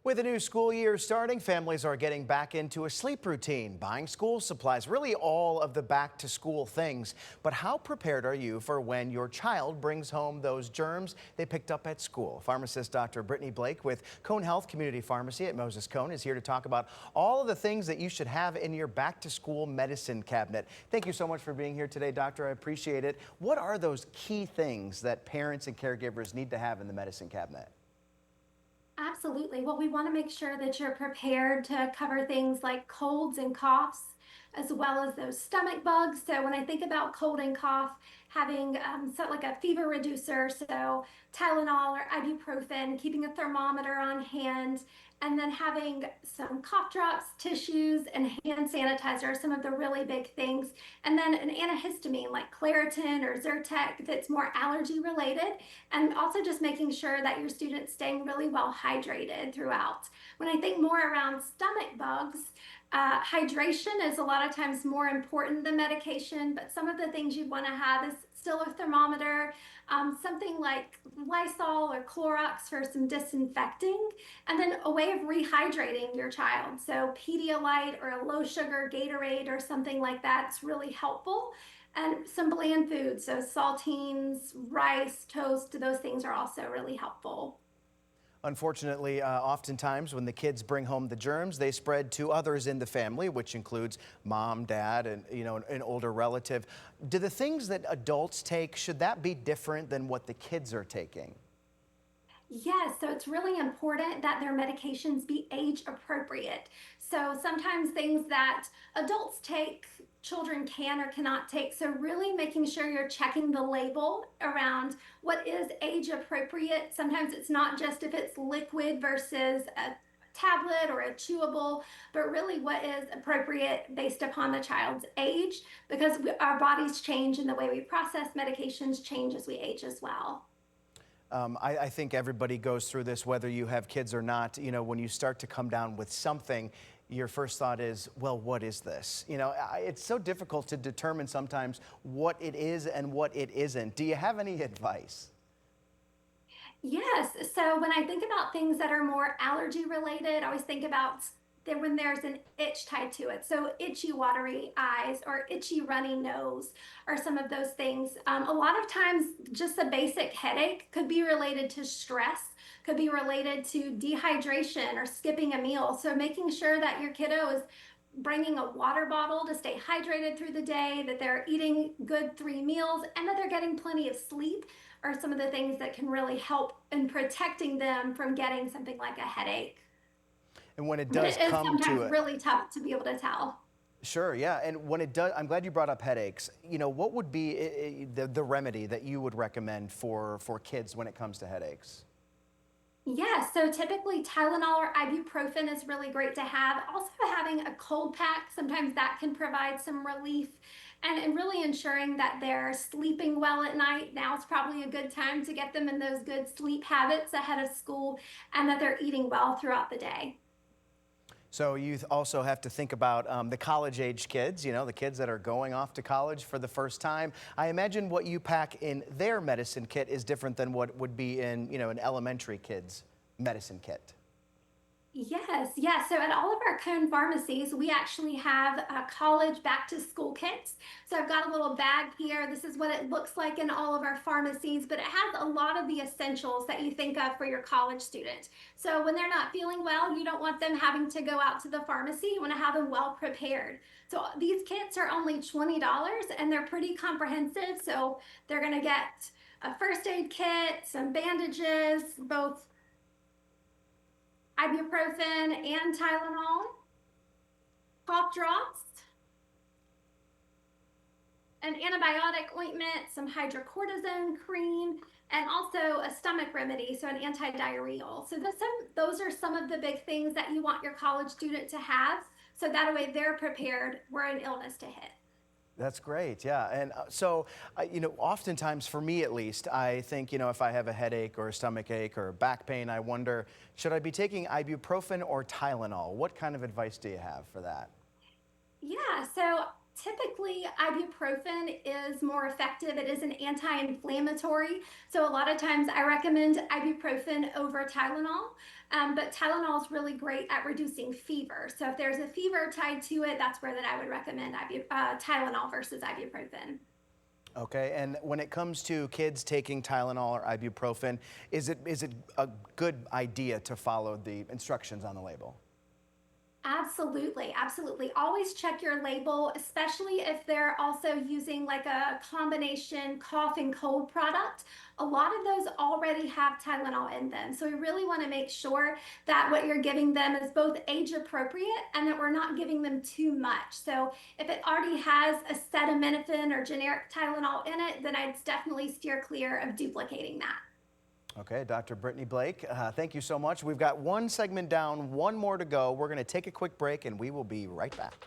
With a new school year starting, families are getting back into a sleep routine, buying school supplies, really all of the back to school things. But how prepared are you for when your child brings home those germs they picked up at school? Pharmacist Dr. Brittany Blake with Cone Health Community Pharmacy at Moses Cone is here to talk about all of the things that you should have in your back to school medicine cabinet. Thank you so much for being here today, doctor. I appreciate it. What are those key things that parents and caregivers need to have in the medicine cabinet? Absolutely. Well, we want to make sure that you're prepared to cover things like colds and coughs, as well as those stomach bugs. So when I think about cold and cough, having like a fever reducer, so Tylenol or ibuprofen, keeping a thermometer on hand, and then having some cough drops, tissues, and hand sanitizer are some of the really big things. And then an antihistamine like Claritin or Zyrtec that's more allergy related, and also just making sure that your students staying really well hydrated throughout. When I think more around stomach bugs, hydration is a lot of times more important than medication, but some of the things you'd want to have is still a thermometer, something like Lysol or Clorox for some disinfecting, and then a way of rehydrating your child. So Pedialyte or a low sugar Gatorade or something like that's really helpful. And some bland foods, so saltines, rice, toast, those things are also really helpful. Unfortunately, oftentimes when the kids bring home the germs, they spread to others in the family, which includes mom, dad, and an older relative. Do the things that adults take, should that be different than what the kids are taking? Yes, so it's really important that their medications be age appropriate. So sometimes things that adults take, children can or cannot take. So really making sure you're checking the label around what is age appropriate. Sometimes it's not just if it's liquid versus a tablet or a chewable, but really what is appropriate based upon the child's age, because our bodies change and the way we process medications change as we age as well. I think everybody goes through this, whether you have kids or not. When you start to come down with something, your first thought is, well, what is this? It's so difficult to determine sometimes what it is and what it isn't. Do you have any advice? Yes. So when I think about things that are more allergy related, I always think about that when there's an itch tied to it. So itchy, watery eyes or itchy, runny nose or some of those things. A lot of times, just a basic headache could be related to stress, could be related to dehydration or skipping a meal. So making sure that your kiddo is bringing a water bottle to stay hydrated through the day, that they're eating good 3 meals, and that they're getting plenty of sleep are some of the things that can really help in protecting them from getting something like a headache. And when it But does it is come to sometimes it, really tough to be able to tell. sure, yeah. And when it does, I'm glad you brought up headaches. What would be the remedy that you would recommend for kids when it comes to headaches? Yes, so typically Tylenol or ibuprofen is really great to have. Also, having a cold pack, sometimes that can provide some relief, and really ensuring that they're sleeping well at night. Now is probably a good time to get them in those good sleep habits ahead of school and that they're eating well throughout the day. So you also have to think about the college-age kids, the kids that are going off to college for the first time. I imagine what you pack in their medicine kit is different than what would be in, an elementary kid's medicine kit. Yes, yes. So at all of our Cone pharmacies, we actually have college back to school kits. So I've got a little bag here. This is what it looks like in all of our pharmacies, but it has a lot of the essentials that you think of for your college student. So when they're not feeling well, you don't want them having to go out to the pharmacy. You want to have them well prepared. So these kits are only $20 and they're pretty comprehensive. So they're going to get a first aid kit, some bandages, both ibuprofen and Tylenol, cough drops, an antibiotic ointment, some hydrocortisone cream, and also a stomach remedy, so an antidiarrheal. So those are some of the big things that you want your college student to have, so that way they're prepared were an illness to hit. That's great, yeah. And oftentimes for me at least, I think, if I have a headache or a stomach ache or back pain, I wonder, should I be taking ibuprofen or Tylenol? What kind of advice do you have for that? Yeah, so Typically, ibuprofen is more effective. It is an anti-inflammatory. So a lot of times I recommend ibuprofen over Tylenol. But Tylenol is really great at reducing fever. So if there's a fever tied to it, that's where that I would recommend Tylenol versus ibuprofen. Okay, and when it comes to kids taking Tylenol or ibuprofen, is it a good idea to follow the instructions on the label? Absolutely, absolutely. Always check your label, especially if they're also using like a combination cough and cold product. A lot of those already have Tylenol in them. So we really want to make sure that what you're giving them is both age appropriate and that we're not giving them too much. So if it already has acetaminophen or generic Tylenol in it, then I'd definitely steer clear of duplicating that. Okay, Dr. Brittany Blake, thank you so much. We've got one segment down, one more to go. We're going to take a quick break and we will be right back.